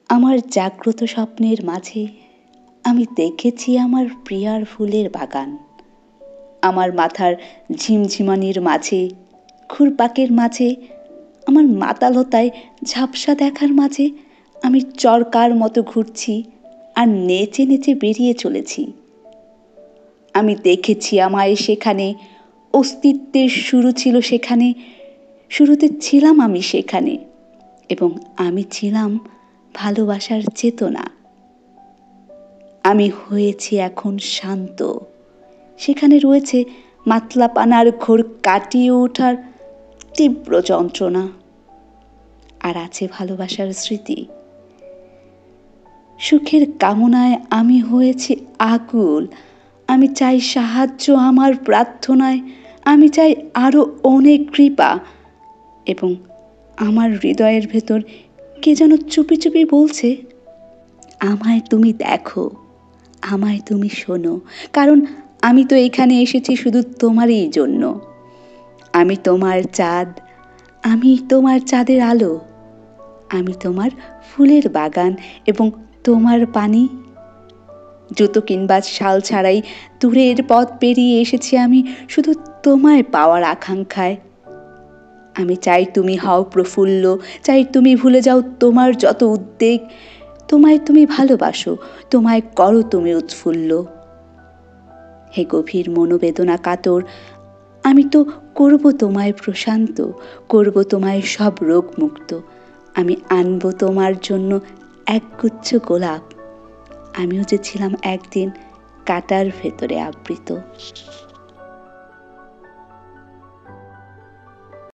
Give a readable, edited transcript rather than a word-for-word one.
আমার জাগ্রত স্বপ্নের মাঝে আমি দেখেছি আমার প্রিয়ার ফুলের বাগান। আমার মাথার ঝিমঝিমানির মাঝে, ঘুরপাকের মাঝে, আমার মাতালতায় ঝাপসা দেখার মাঝে আমি চরকার মতো ঘুরছি আর নেচে নেচে বেরিয়ে চলেছি। আমি দেখেছি আমায় সেখানে, অস্তিত্বের শুরু ছিল সেখানে, শুরুতে ছিলাম আমি সেখানে, এবং আমি ছিলাম ভালোবাসার চেতনা। আমি হয়েছি এখন শান্ত, সেখানে রয়েছে মাতলাপানার ঘোর কাটিয়ে ওঠার তীব্র যন্ত্রণা, আর আছে ভালোবাসার স্মৃতি। সুখের কামনায় আমি হয়েছি আকুল, আমি চাই সাহায্য আমার প্রার্থনায়, আমি চাই আরো অনেক কৃপা, এবং আমার হৃদয়ের ভেতর কে যেন চুপি চুপি বলছে, আমায় তুমি দেখো, আমায় তুমি শোনো, কারণ আমি তো এখানে এসেছি শুধু তোমারই জন্য। আমি তোমার চাঁদ, আমি তোমার চাঁদের আলো, আমি তোমার ফুলের বাগান এবং তোমার পানি। জুতো কিংবা শাল ছাড়াই দূরের পথ পেরিয়ে এসেছি আমি শুধু তোমায় পাওয়ার আকাঙ্ক্ষায়। আমি চাই তুমি হও প্রফুল্ল, চাই তুমি ভুলে যাও তোমার যত উদ্বেগ, তোমায় তুমি ভালোবাসো, তোমায় করো তুমি উৎফুল্ল। হে গভীর মনোবেদনা কাতর, আমি তো করব তোমায় প্রশান্ত, করব তোমায় সব রোগ মুক্ত। আমি আনবো তোমার জন্য একগুচ্ছ গোলাপ, আমিও যে ছিলাম একদিন কাঁটার ভেতরে আবৃত।